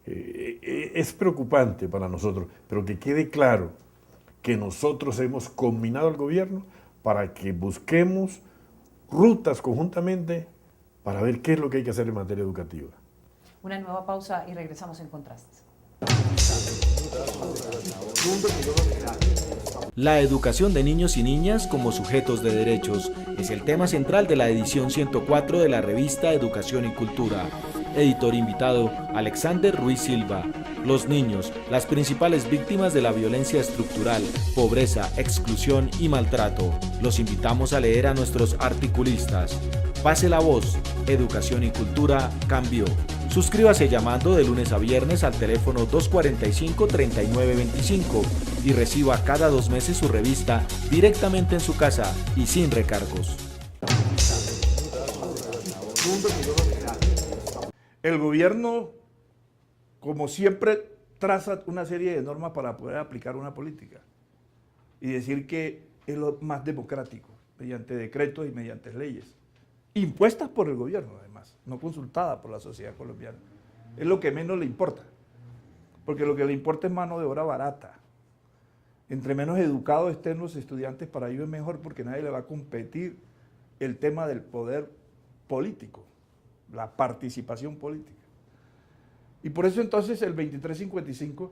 Es preocupante para nosotros, pero que quede claro que nosotros hemos combinado al gobierno para que busquemos rutas conjuntamente para ver qué es lo que hay que hacer en materia educativa. Una nueva pausa y regresamos en Contrastes. La educación de niños y niñas como sujetos de derechos es el tema central de la edición 104 de la revista Educación y Cultura. Editor invitado, Alexander Ruiz Silva. Los niños, las principales víctimas de la violencia estructural, pobreza, exclusión y maltrato. Los invitamos a leer a nuestros articulistas. Pase la voz, Educación y Cultura cambió. Suscríbase llamando de lunes a viernes al teléfono 245-3925 y reciba cada 2 meses su revista directamente en su casa y sin recargos. El gobierno, como siempre, traza una serie de normas para poder aplicar una política y decir que es lo más democrático, mediante decretos y mediante leyes, impuestas por el gobierno además, no consultadas por la sociedad colombiana. Es lo que menos le importa, porque lo que le importa es mano de obra barata. Entre menos educados estén los estudiantes, para ellos es mejor, porque nadie le va a competir el tema del poder político, la participación política. Y por eso entonces el 2355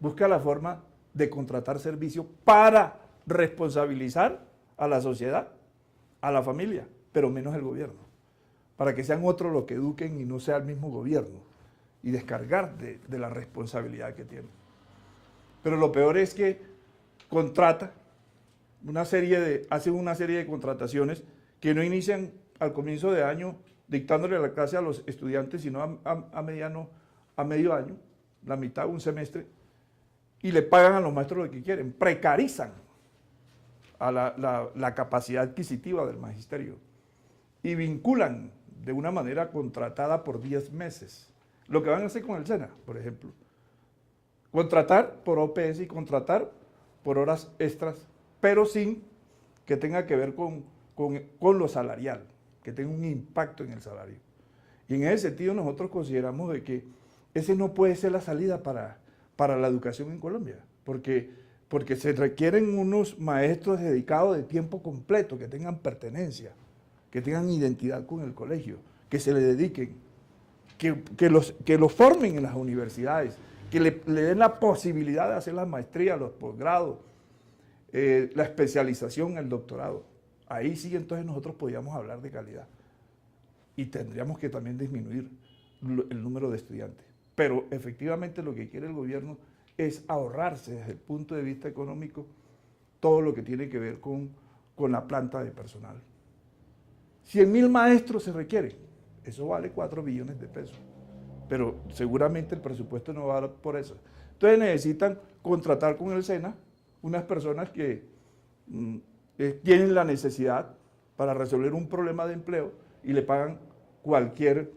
busca la forma de contratar servicios para responsabilizar a la sociedad, a la familia, pero menos el gobierno, para que sean otros los que eduquen y no sea el mismo gobierno, y descargar de la responsabilidad que tiene. Pero lo peor es que hacen una serie de contrataciones que no inician al comienzo de año dictándole la clase a los estudiantes, sino a medio año, la mitad, un semestre, y le pagan a los maestros lo que quieren, precarizan a la capacidad adquisitiva del magisterio y vinculan de una manera contratada por 10 meses. Lo que van a hacer con el SENA, por ejemplo. Contratar por OPS y contratar por horas extras, pero sin que tenga que ver con lo salarial, que tenga un impacto en el salario. Y en ese sentido nosotros consideramos de que ese no puede ser la salida para la educación en Colombia, porque se requieren unos maestros dedicados de tiempo completo, que tengan pertenencia, que tengan identidad con el colegio, que se le dediquen, que los formen en las universidades, que le den la posibilidad de hacer las maestrías, los posgrados, la especialización, el doctorado. Ahí sí entonces nosotros podríamos hablar de calidad y tendríamos que también disminuir el número de estudiantes. Pero efectivamente lo que quiere el gobierno es ahorrarse desde el punto de vista económico todo lo que tiene que ver con la planta de personal. 100.000 maestros se requieren, eso vale 4 billones de pesos, pero seguramente el presupuesto no va a dar por eso. Entonces necesitan contratar con el SENA unas personas que tienen la necesidad para resolver un problema de empleo y le pagan cualquier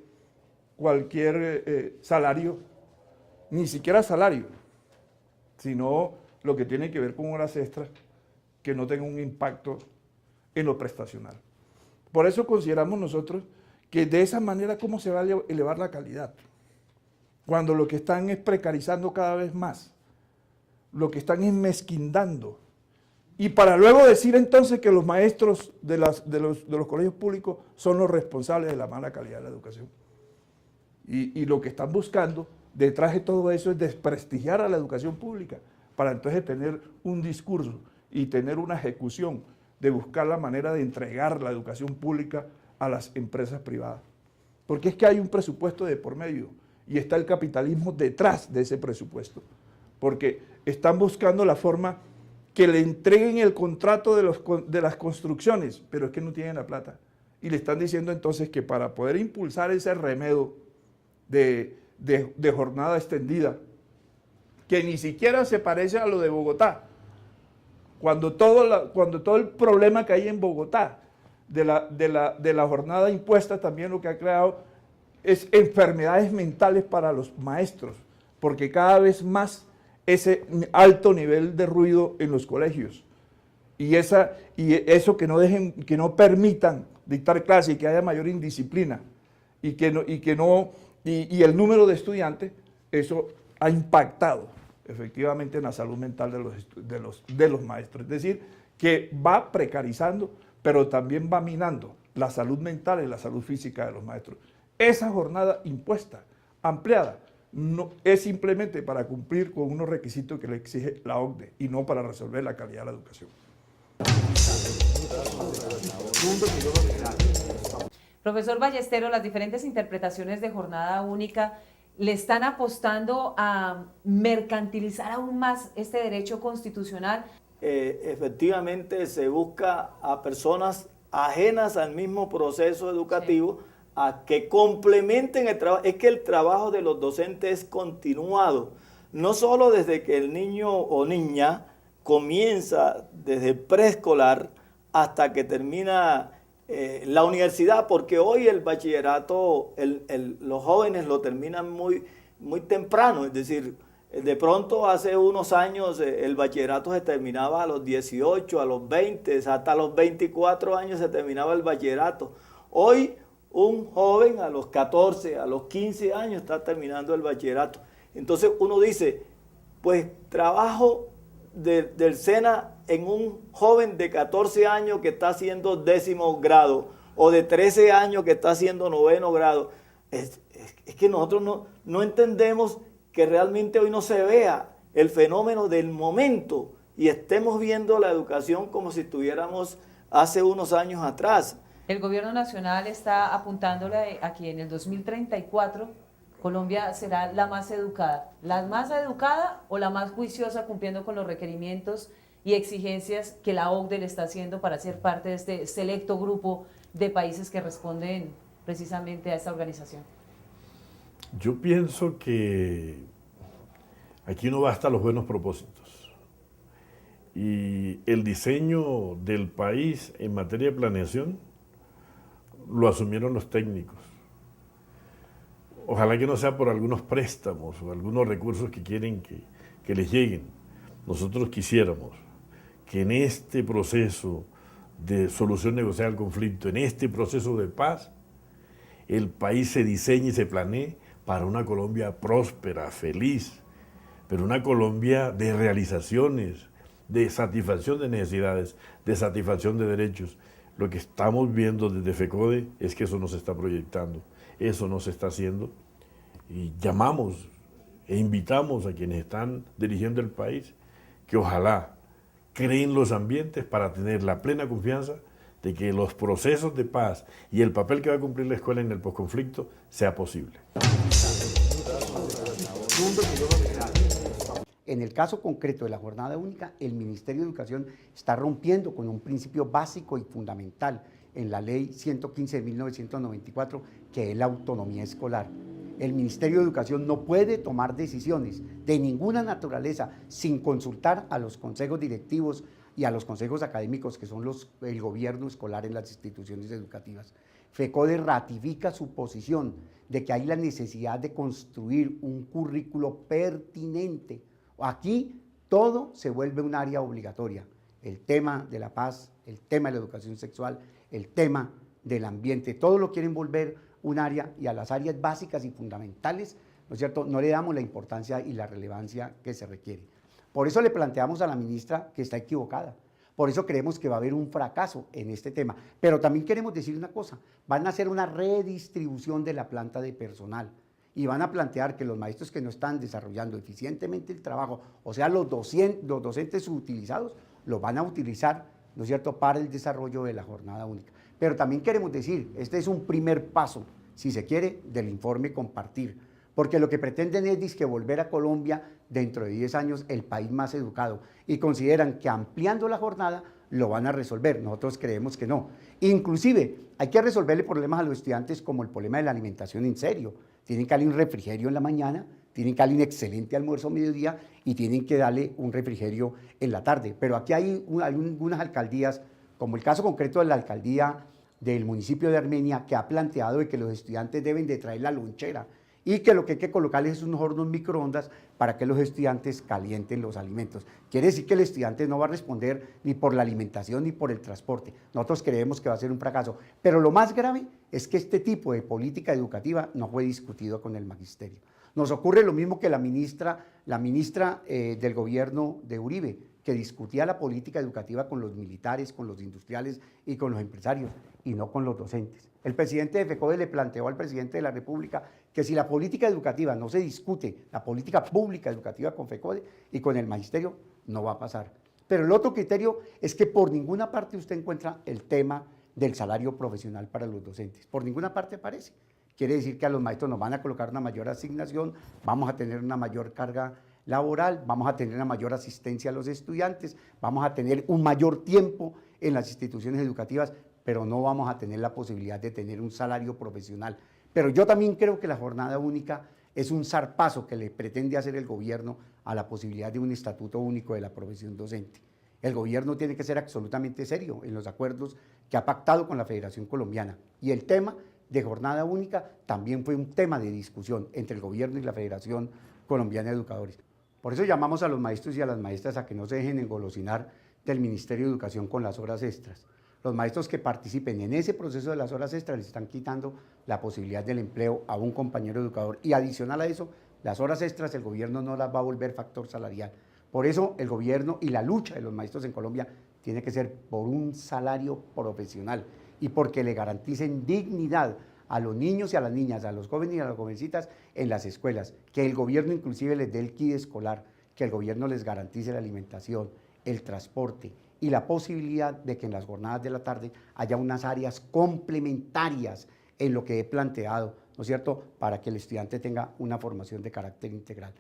salario, ni siquiera salario, sino lo que tiene que ver con horas extras que no tengan un impacto en lo prestacional. Por eso consideramos nosotros que de esa manera, ¿cómo se va a elevar la calidad? Cuando lo que están es precarizando cada vez más, lo que están es mezquindando. Y para luego decir entonces que los maestros de los colegios públicos son los responsables de la mala calidad de la educación. Y lo que están buscando detrás de todo eso es desprestigiar a la educación pública para entonces tener un discurso y tener una ejecución de buscar la manera de entregar la educación pública a las empresas privadas. Porque es que hay un presupuesto de por medio y está el capitalismo detrás de ese presupuesto. Porque están buscando la forma que le entreguen el contrato de las construcciones, pero es que no tienen la plata. Y le están diciendo entonces que para poder impulsar ese remedio de jornada extendida, que ni siquiera se parece a lo de Bogotá, cuando todo el problema que hay en Bogotá de la jornada impuesta también lo que ha creado es enfermedades mentales para los maestros, porque cada vez más ese alto nivel de ruido en los colegios y eso que no permitan dictar clases y que haya mayor indisciplina y el número de estudiantes, eso ha impactado efectivamente en la salud mental de los maestros. Es decir, que va precarizando, pero también va minando la salud mental y la salud física de los maestros. Esa jornada impuesta, ampliada, no, es simplemente para cumplir con unos requisitos que le exige la OCDE y no para resolver la calidad de la educación. Profesor Ballesteros, las diferentes interpretaciones de jornada única le están apostando a mercantilizar aún más este derecho constitucional. Efectivamente se busca a personas ajenas al mismo proceso educativo, sí, a que complementen el trabajo. Es que el trabajo de los docentes es continuado, no solo desde que el niño o niña comienza desde preescolar hasta que termina la universidad, porque hoy el bachillerato, los jóvenes lo terminan muy temprano, es decir, de pronto hace unos años el bachillerato se terminaba a los 18, a los 20, hasta los 24 años se terminaba el bachillerato. Hoy un joven a los 14, a los 15 años está terminando el bachillerato. Entonces uno dice, pues trabajo del SENA en un joven de 14 años que está haciendo 10º grado o de 13 años que está haciendo 9º grado. Es que nosotros no entendemos que realmente hoy no se vea el fenómeno del momento y estemos viendo la educación como si estuviéramos hace unos años atrás. El gobierno nacional está apuntándole a que en el 2034 Colombia será la más educada o la más juiciosa cumpliendo con los requerimientos y exigencias que la OCDE le está haciendo para ser parte de este selecto grupo de países que responden precisamente a esta organización? Yo pienso que aquí no basta los buenos propósitos. Y el diseño del país en materia de planeación lo asumieron los técnicos. Ojalá que no sea por algunos préstamos o algunos recursos que quieren que les lleguen. Nosotros quisiéramos que en este proceso de solución negociada del conflicto, en este proceso de paz, el país se diseñe y se planee para una Colombia próspera, feliz, pero una Colombia de realizaciones, de satisfacción de necesidades, de satisfacción de derechos. Lo que estamos viendo desde FECODE es que eso no se está proyectando, eso no se está haciendo, y llamamos e invitamos a quienes están dirigiendo el país que ojalá creen los ambientes para tener la plena confianza de que los procesos de paz y el papel que va a cumplir la escuela en el posconflicto sea posible. En el caso concreto de la jornada única, el Ministerio de Educación está rompiendo con un principio básico y fundamental en la Ley 115 de 1994, que es la autonomía escolar. El Ministerio de Educación no puede tomar decisiones de ninguna naturaleza sin consultar a los consejos directivos y a los consejos académicos, que son el gobierno escolar en las instituciones educativas. FECODE ratifica su posición de que hay la necesidad de construir un currículo pertinente. Aquí todo se vuelve un área obligatoria. El tema de la paz, el tema de la educación sexual, el tema del ambiente, todo lo quieren volver un área, y a las áreas básicas y fundamentales, ¿no es cierto?, no le damos la importancia y la relevancia que se requiere. Por eso le planteamos a la ministra que está equivocada. Por eso creemos que va a haber un fracaso en este tema. Pero también queremos decir una cosa, van a hacer una redistribución de la planta de personal y van a plantear que los maestros que no están desarrollando eficientemente el trabajo, o sea, los docentes subutilizados, los van a utilizar, ¿no es cierto?, para el desarrollo de la jornada única. Pero también queremos decir, este es un primer paso, si se quiere, del informe compartir, porque lo que pretenden es que volver a Colombia dentro de 10 años el país más educado, y consideran que ampliando la jornada lo van a resolver. Nosotros creemos que no. Inclusive hay que resolverle problemas a los estudiantes como el problema de la alimentación en serio. Tienen que darle un refrigerio en la mañana, tienen que darle un excelente almuerzo a mediodía y tienen que darle un refrigerio en la tarde. Pero aquí hay algunas alcaldías, como el caso concreto de la alcaldía del municipio de Armenia, que ha planteado de que los estudiantes deben de traer la lonchera y que lo que hay que colocarles es unos hornos microondas para que los estudiantes calienten los alimentos. Quiere decir que el estudiante no va a responder ni por la alimentación ni por el transporte. Nosotros creemos que va a ser un fracaso. Pero lo más grave es que este tipo de política educativa no fue discutido con el magisterio. Nos ocurre lo mismo que la ministra del gobierno de Uribe, que discutía la política educativa con los militares, con los industriales y con los empresarios, y no con los docentes. El presidente de FECODE le planteó al presidente de la República que si la política educativa no se discute, la política pública educativa con FECODE y con el magisterio, no va a pasar. Pero el otro criterio es que por ninguna parte usted encuentra el tema del salario profesional para los docentes. Por ninguna parte aparece. Quiere decir que a los maestros nos van a colocar una mayor asignación, vamos a tener una mayor carga laboral, vamos a tener una mayor asistencia a los estudiantes, vamos a tener un mayor tiempo en las instituciones educativas, pero no vamos a tener la posibilidad de tener un salario profesional. Pero yo también creo que la jornada única es un zarpazo que le pretende hacer el gobierno a la posibilidad de un estatuto único de la profesión docente. El gobierno tiene que ser absolutamente serio en los acuerdos que ha pactado con la Federación Colombiana, y el tema de jornada única también fue un tema de discusión entre el gobierno y la Federación Colombiana de Educadores. Por eso llamamos a los maestros y a las maestras a que no se dejen engolosinar del Ministerio de Educación con las horas extras. Los maestros que participen en ese proceso de las horas extras les están quitando la posibilidad del empleo a un compañero educador, y adicional a eso, las horas extras el gobierno no las va a volver factor salarial. Por eso el gobierno y la lucha de los maestros en Colombia tiene que ser por un salario profesional y porque le garanticen dignidad a los niños y a las niñas, a los jóvenes y a las jovencitas en las escuelas, que el gobierno inclusive les dé el kit escolar, que el gobierno les garantice la alimentación, el transporte y la posibilidad de que en las jornadas de la tarde haya unas áreas complementarias en lo que he planteado, ¿no es cierto?, para que el estudiante tenga una formación de carácter integral.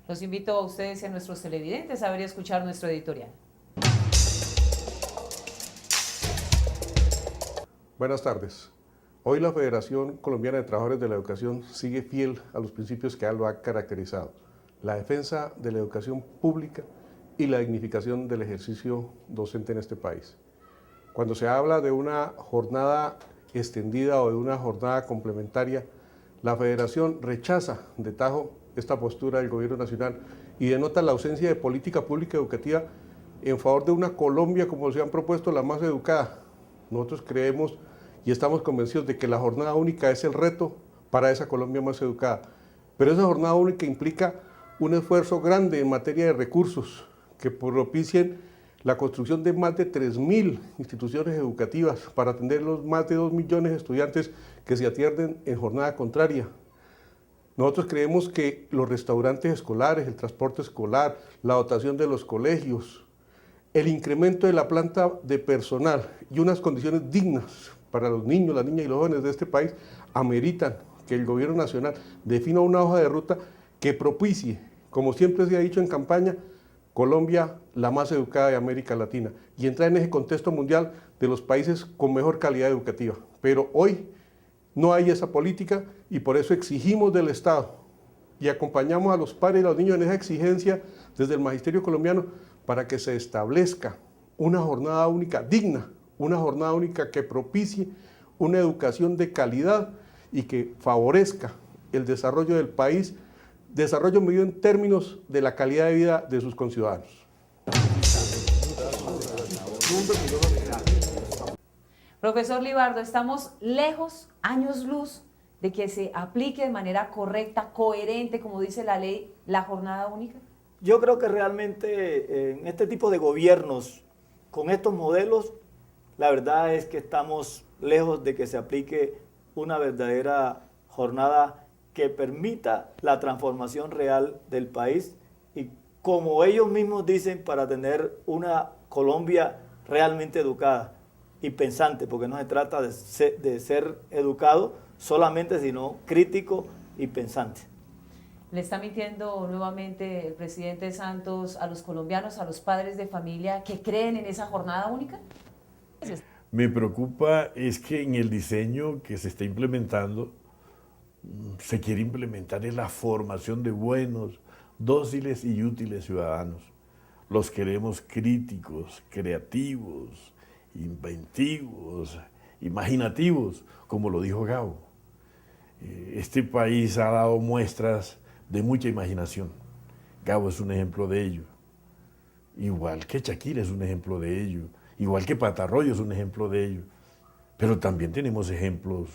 Los invito a ustedes y a nuestros televidentes a ver y escuchar nuestro editorial. Buenas tardes. Hoy la Federación Colombiana de Trabajadores de la Educación sigue fiel a los principios que lo han caracterizado: la defensa de la educación pública y la dignificación del ejercicio docente en este país. Cuando se habla de una jornada extendida o de una jornada complementaria, la Federación rechaza de tajo esta postura del Gobierno Nacional y denota la ausencia de política pública educativa en favor de una Colombia, como se han propuesto, la más educada. Nosotros creemos y estamos convencidos de que la jornada única es el reto para esa Colombia más educada. Pero esa jornada única implica un esfuerzo grande en materia de recursos que propicien la construcción de más de 3.000 instituciones educativas para atender los más de 2 millones de estudiantes que se atienden en jornada contraria. Nosotros creemos que los restaurantes escolares, el transporte escolar, la dotación de los colegios, el incremento de la planta de personal y unas condiciones dignas para los niños, las niñas y los jóvenes de este país ameritan que el Gobierno Nacional defina una hoja de ruta que propicie, como siempre se ha dicho en campaña, Colombia la más educada de América Latina y entrar en ese contexto mundial de los países con mejor calidad educativa. Pero hoy no hay esa política y por eso exigimos del Estado y acompañamos a los padres y a los niños en esa exigencia desde el Magisterio colombiano para que se establezca una jornada única digna, una jornada única que propicie una educación de calidad y que favorezca el desarrollo del país, desarrollo medido en términos de la calidad de vida de sus conciudadanos. Profesor Libardo, estamos lejos, años luz, de que se aplique de manera correcta, coherente, como dice la ley, la jornada única. Yo creo que realmente en este tipo de gobiernos, con estos modelos, la verdad es que estamos lejos de que se aplique una verdadera jornada que permita la transformación real del país y, como ellos mismos dicen, para tener una Colombia realmente educada y pensante, porque no se trata de ser educado solamente, sino crítico y pensante. ¿Le está mintiendo nuevamente el presidente Santos a los colombianos, a los padres de familia que creen en esa jornada única? Me preocupa es que en el diseño que se está implementando, se quiere implementar en la formación de buenos, dóciles y útiles ciudadanos. Los queremos críticos, creativos, inventivos, imaginativos, como lo dijo Gabo. Este país ha dado muestras de mucha imaginación. Gabo es un ejemplo de ello. Igual que Shakira es un ejemplo de ello. Igual que Patarroyo es un ejemplo de ello. Pero también tenemos ejemplos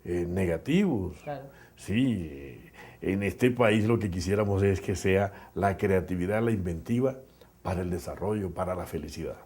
negativos. Claro. Sí, en este país lo que quisiéramos es que sea la creatividad, la inventiva para el desarrollo, para la felicidad.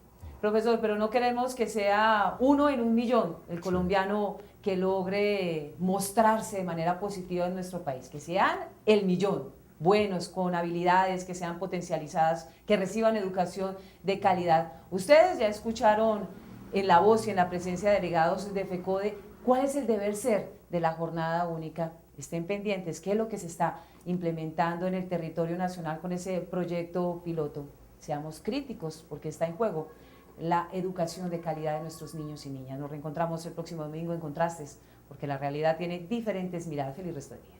Profesor, pero no queremos que sea 1 en 1 millón el colombiano que logre mostrarse de manera positiva en nuestro país, que sean el millón, buenos, con habilidades, que sean potencializadas, que reciban educación de calidad. Ustedes ya escucharon en la voz y en la presencia de delegados de FECODE cuál es el deber ser de la jornada única. Estén pendientes, qué es lo que se está implementando en el territorio nacional con ese proyecto piloto. Seamos críticos porque está en juego la educación de calidad de nuestros niños y niñas. Nos reencontramos el próximo domingo en Contrastes, porque la realidad tiene diferentes miradas. Feliz resto de día.